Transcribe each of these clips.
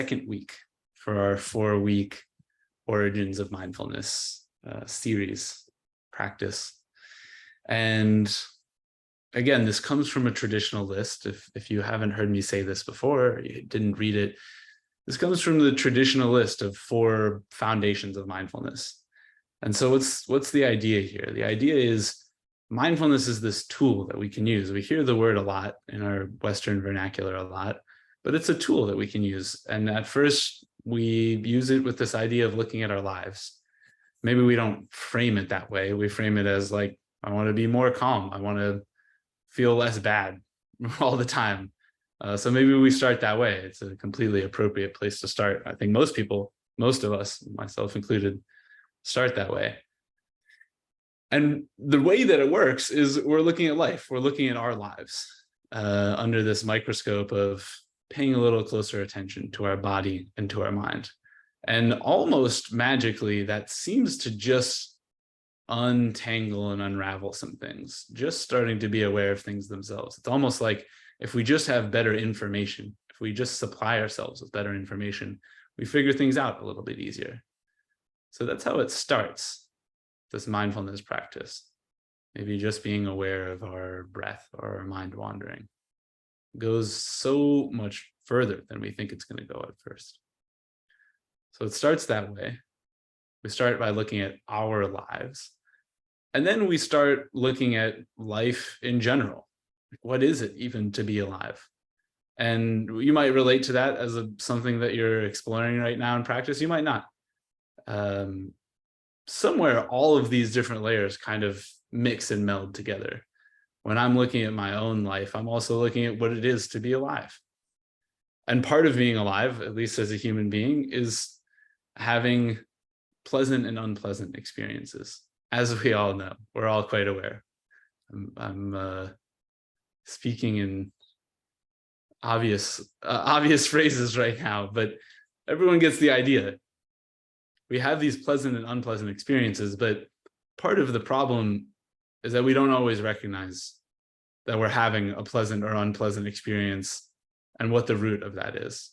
second week for our 4-week Origins of Mindfulness series practice. And again, this comes from a traditional list. If you haven't heard me say this before, or you didn't read it, this comes from the traditional list of 4 foundations of mindfulness. And so what's the idea here? The idea is mindfulness is this tool that we can use. We hear the word a lot in our Western vernacular a lot, but it's a tool that we can use. And at first, we use it with this idea of looking at our lives. Maybe we don't frame it that way. We frame it as like, I want to be more calm. I want to feel less bad all the time. So maybe we start that way. It's a completely appropriate place to start. I think most people, most of us, myself included, start that way. And the way that it works is we're looking at life. We're looking at our lives under this microscope of paying a little closer attention to our body and to our mind. And almost magically, that seems to just untangle and unravel some things, just starting to be aware of things themselves. It's almost like if we just have better information, if we just supply ourselves with better information, we figure things out a little bit easier. So that's how it starts, this mindfulness practice. Maybe just being aware of our breath or our mind wandering. It goes so much further than we think it's going to go at first. So it starts that way. We start by looking at our lives. And then we start looking at life in general. What is it even to be alive? And you might relate to that as something that you're exploring right now in practice. You might not. Somewhere, all of these different layers kind of mix and meld together. When I'm looking at my own life, I'm also looking at what it is to be alive. And part of being alive, at least as a human being, is having pleasant and unpleasant experiences. As we all know, we're all quite aware. I'm speaking in obvious phrases right now, but everyone gets the idea. We have these pleasant and unpleasant experiences, but part of the problem is that we don't always recognize that we're having a pleasant or unpleasant experience and what the root of that is.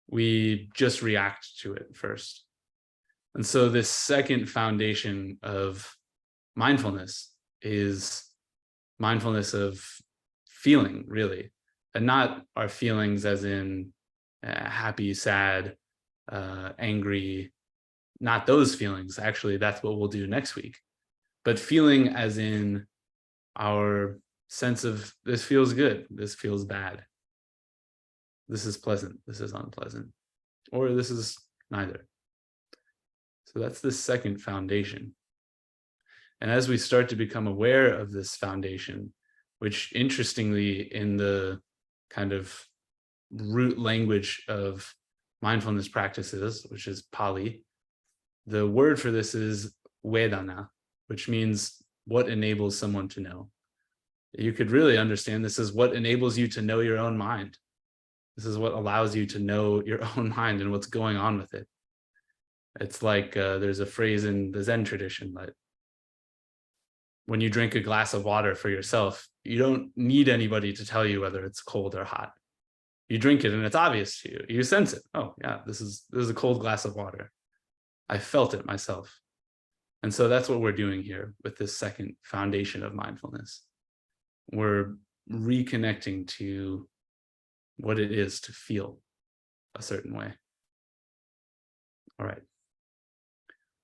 We just react to it first. And so this second foundation of mindfulness is mindfulness of feeling, really, and not our feelings as in happy, sad, angry, not those feelings. Actually, that's what we'll do next week. But feeling as in our sense of this feels good, this feels bad, this is pleasant, this is unpleasant, or this is neither. So that's the second foundation. And as we start to become aware of this foundation, which interestingly in the kind of root language of mindfulness practices, which is Pali, the word for this is Vedana, which means what enables someone to know. You could really understand this as what enables you to know your own mind. This is what allows you to know your own mind and what's going on with it. It's like there's a phrase in the Zen tradition that when you drink a glass of water for yourself, you don't need anybody to tell you whether it's cold or hot. You drink it and it's obvious to you. You sense it. Oh yeah, this is a cold glass of water. I felt it myself. And so that's what we're doing here with this second foundation of mindfulness. We're reconnecting to what it is to feel a certain way. All right.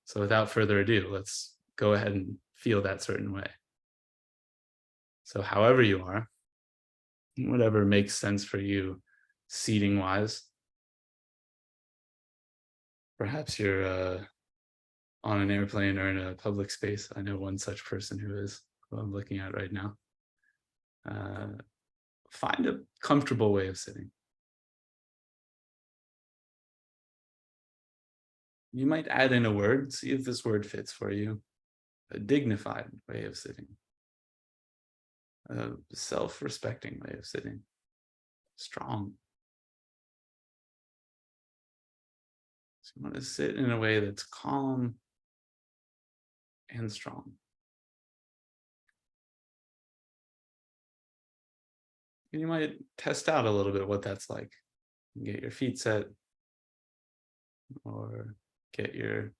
So without further ado, let's go ahead and feel that certain way. So however you are, whatever makes sense for you, seating wise. Perhaps you're on an airplane or in a public space. I know one such person who I'm looking at right now. Find a comfortable way of sitting. You might add in a word, see if this word fits for you. A dignified way of sitting. A self-respecting way of sitting. Strong. So you want to sit in a way that's calm and strong. And you might test out a little bit what that's like. Get your feet set, or get your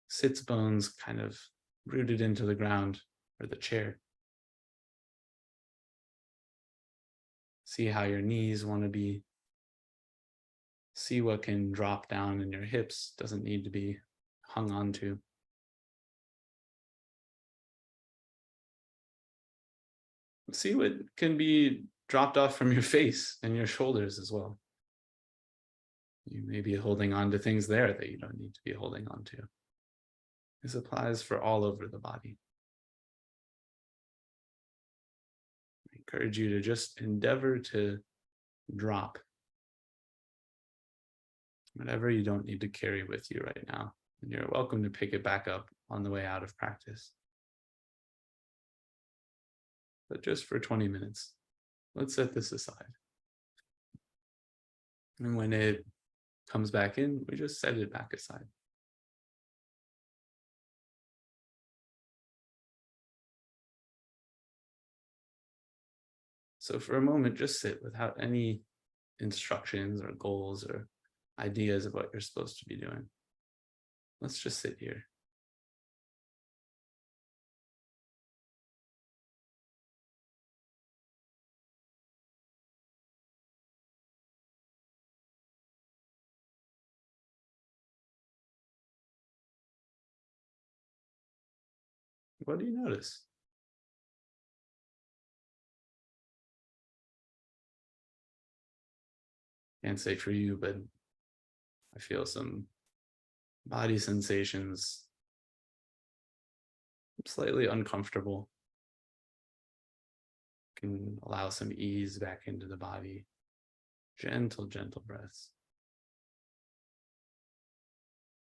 sits bones kind of rooted into the ground or the chair. See how your knees want to be. See what can drop down in your hips, doesn't need to be hung onto. See what can be dropped off from your face and your shoulders as well. You may be holding on to things there that you don't need to be holding on to. This applies for all over the body. I encourage you to just endeavor to drop whatever you don't need to carry with you right now. And you're welcome to pick it back up on the way out of practice. But just for 20 minutes, let's set this aside. And when it comes back in, we just set it back aside. So for a moment, just sit without any instructions or goals or ideas of what you're supposed to be doing. Let's just sit here. What do you notice? Can't say for you, but I feel some body sensations, slightly uncomfortable. Can allow some ease back into the body. Gentle, gentle breaths.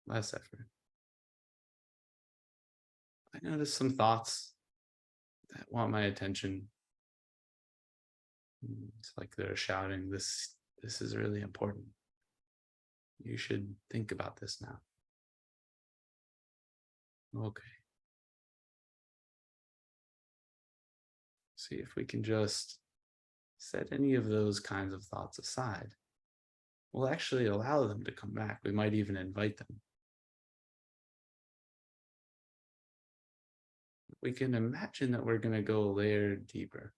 Less effort. I notice some thoughts that want my attention. It's like they're shouting, this is really important. You should think about this now. Okay. See if we can just set any of those kinds of thoughts aside. We'll actually allow them to come back. We might even invite them. We can imagine that we're going to go a layer deeper.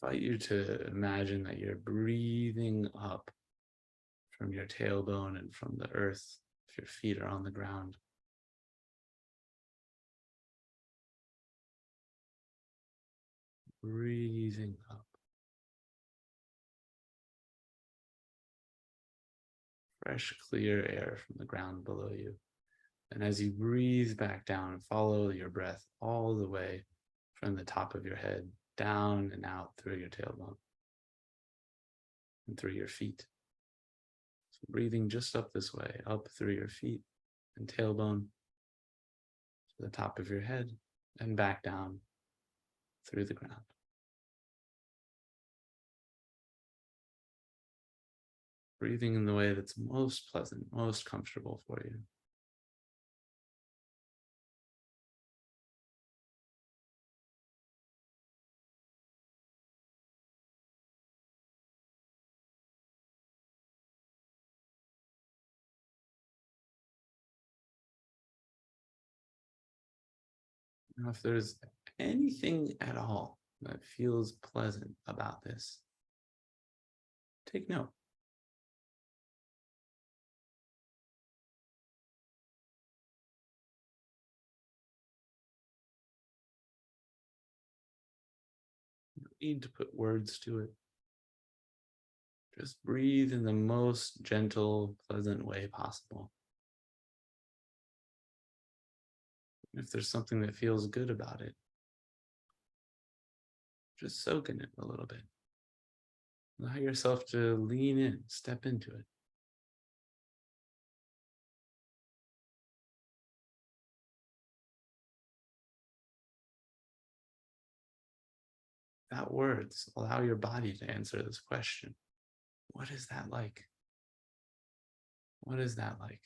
I invite you to imagine that you're breathing up from your tailbone and from the earth if your feet are on the ground. Breathing up. Fresh, clear air from the ground below you. And as you breathe back down, follow your breath all the way from the top of your head down and out through your tailbone and through your feet. So breathing just up this way, up through your feet and tailbone to the top of your head and back down through the ground. Breathing in the way that's most pleasant, most comfortable for you. Now, if there's anything at all that feels pleasant about this, take note. You don't need to put words to it. Just breathe in the most gentle, pleasant way possible. If there's something that feels good about it, just soak in it a little bit. Allow yourself to lean in, step into it. Without words, allow your body to answer this question. What is that like? What is that like?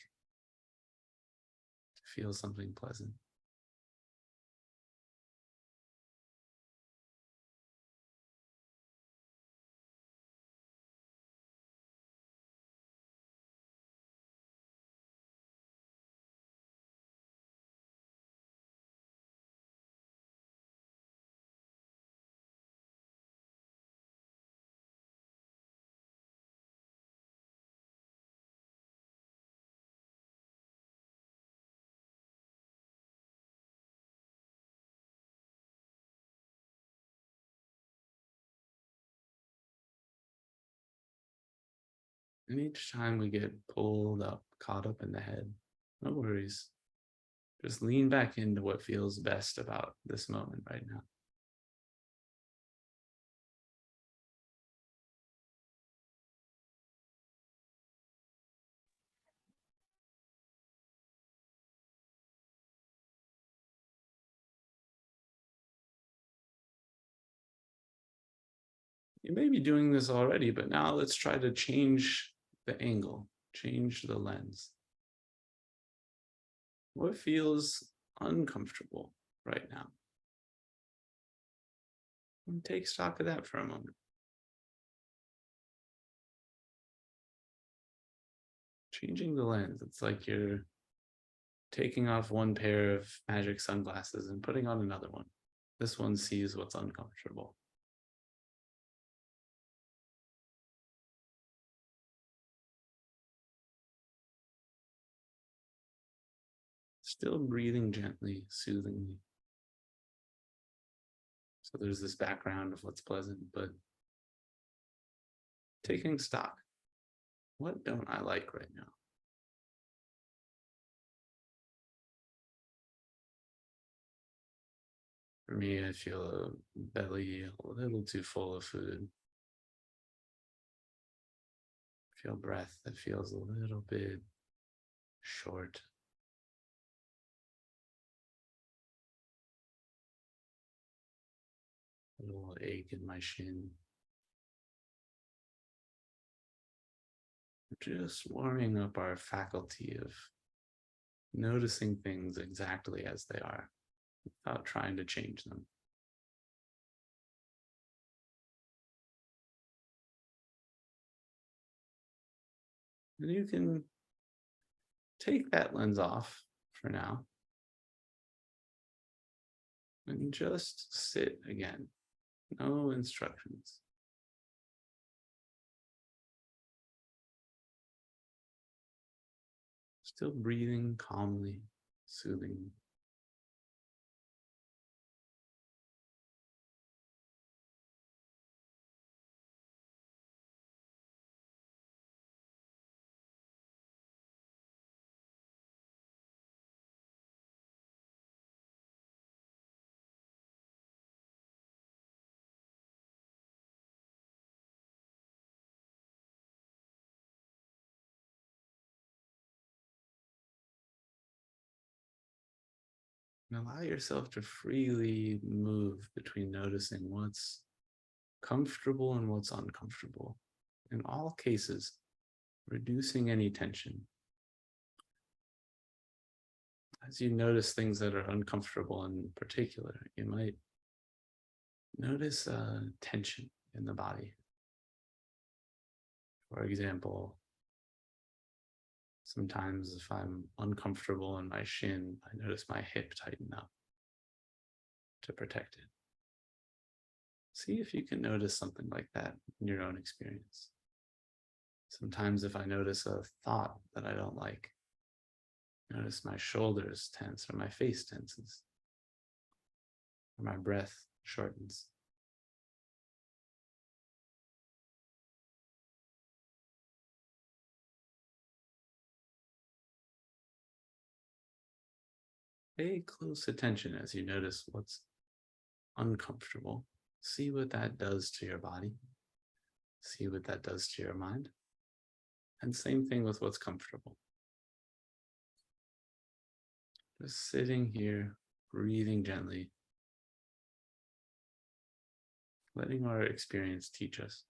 feel something pleasant. And each time we get pulled up, caught up in the head, no worries. Just lean back into what feels best about this moment right now. You may be doing this already, but now let's try to change the angle, change the lens. What feels uncomfortable right now? And take stock of that for a moment. Changing the lens. It's like you're taking off one pair of magic sunglasses and putting on another one. This one sees what's uncomfortable. Still breathing gently, soothingly. So there's this background of what's pleasant, but taking stock. What don't I like right now? For me, I feel a belly a little too full of food. I feel breath that feels a little bit short. A little ache in my shin. Just warming up our faculty of noticing things exactly as they are without trying to change them. And you can take that lens off for now and just sit again. No instructions. Still breathing calmly, soothing. And allow yourself to freely move between noticing what's comfortable and what's uncomfortable. In all cases, reducing any tension. As you notice things that are uncomfortable in particular, you might notice tension in the body. For example, sometimes if I'm uncomfortable in my shin, I notice my hip tighten up to protect it. See if you can notice something like that in your own experience. Sometimes if I notice a thought that I don't like, notice my shoulders tense or my face tenses, or my breath shortens. Pay close attention as you notice what's uncomfortable. See what that does to your body. See what that does to your mind. And same thing with what's comfortable. Just sitting here, breathing gently, letting our experience teach us.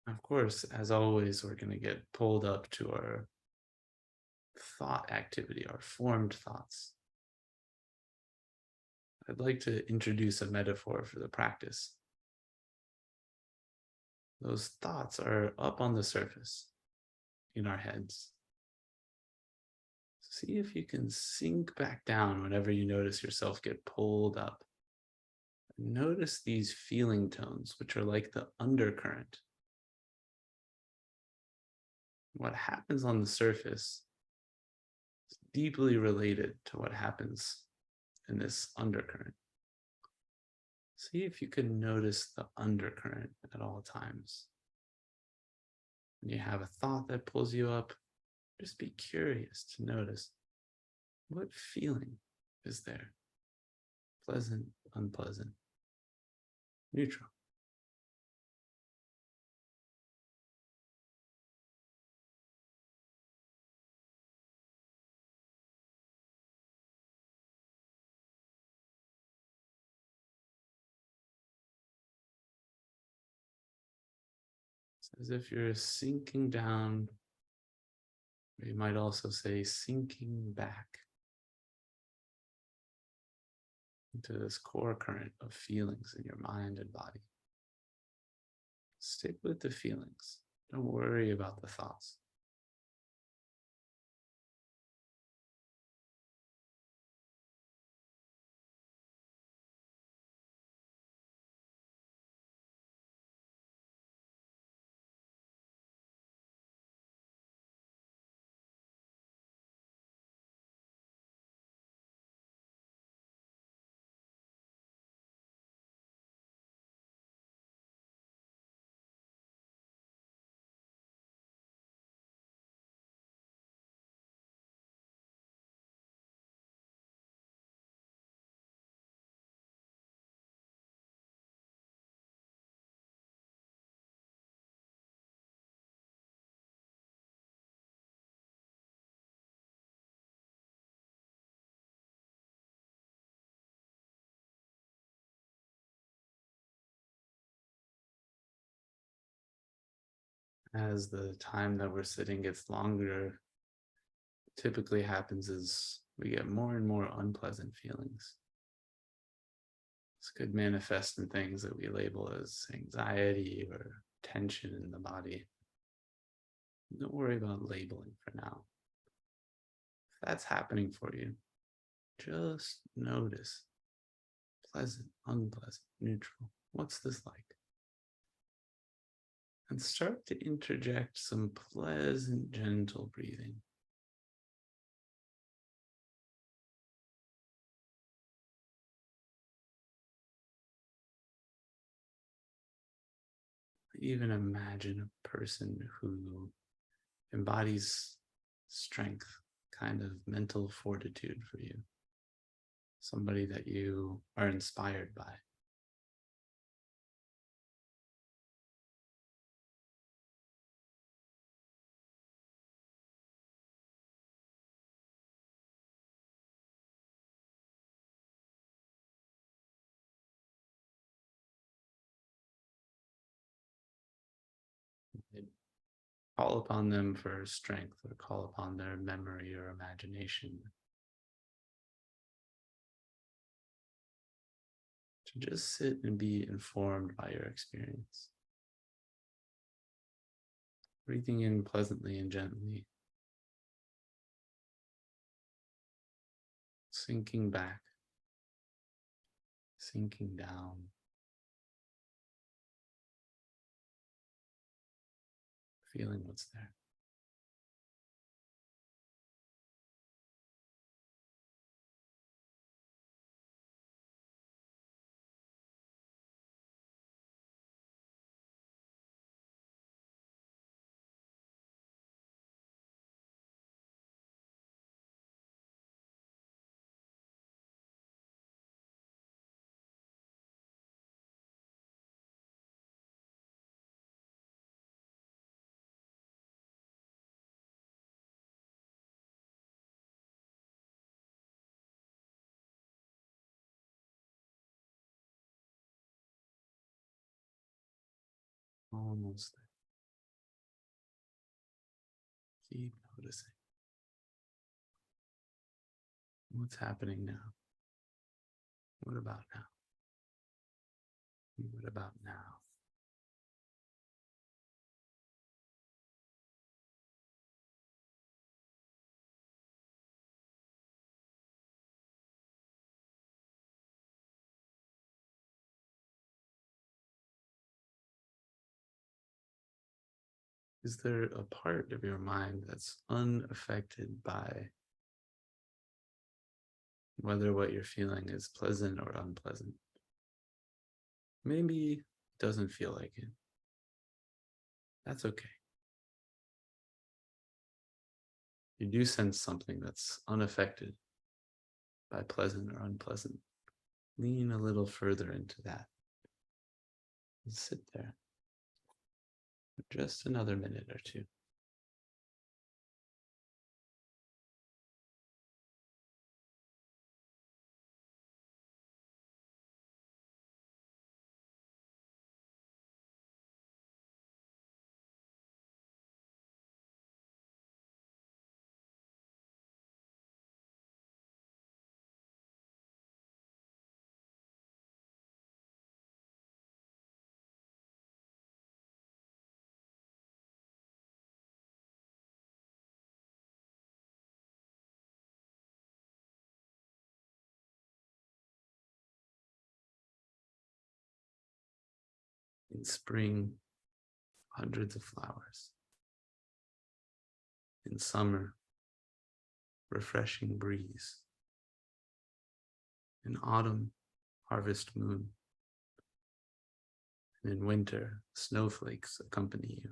Of course, as always, we're going to get pulled up to our thought activity, our formed thoughts. I'd like to introduce a metaphor for the practice. Those thoughts are up on the surface in our heads. See if you can sink back down whenever you notice yourself get pulled up. Notice these feeling tones, which are like the undercurrent. What happens on the surface is deeply related to what happens in this undercurrent. See if you can notice the undercurrent at all times. When you have a thought that pulls you up, just be curious to notice what feeling is there. Pleasant, unpleasant, neutral. It's as if you're sinking down, or you might also say sinking back into this core current of feelings in your mind and body. Stick with the feelings. Don't worry about the thoughts. As the time that we're sitting gets longer, what typically happens is we get more and more unpleasant feelings. This could manifest in things that we label as anxiety or tension in the body. Don't worry about labeling for now. If that's happening for you, just notice. Pleasant, unpleasant, neutral. What's this like? And start to interject some pleasant, gentle breathing. Even imagine a person who embodies strength, kind of mental fortitude for you. Somebody that you are inspired by. Call upon them for strength or call upon their memory or imagination to just sit and be informed by your experience. Breathing in pleasantly and gently, sinking back, sinking down, feeling what's there. Almost there. Keep noticing. What's happening now? What about now? What about now? Is there a part of your mind that's unaffected by whether what you're feeling is pleasant or unpleasant? Maybe it doesn't feel like it. That's okay. You do sense something that's unaffected by pleasant or unpleasant. Lean a little further into that and sit there for just another minute or two. In spring, hundreds of flowers. In summer, refreshing breeze. In autumn, harvest moon. And in winter, snowflakes accompany you.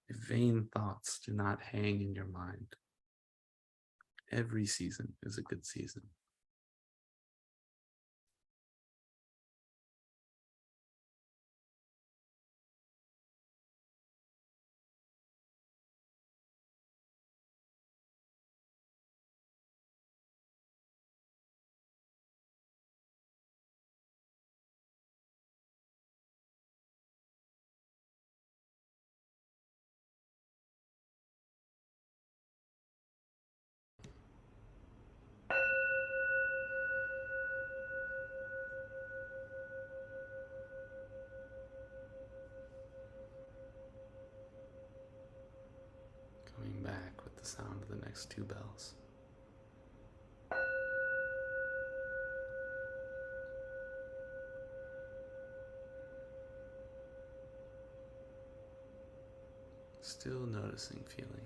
If vain thoughts do not hang in your mind, every season is a good season. Coming back with the sound of the next two bells. Still noticing feeling.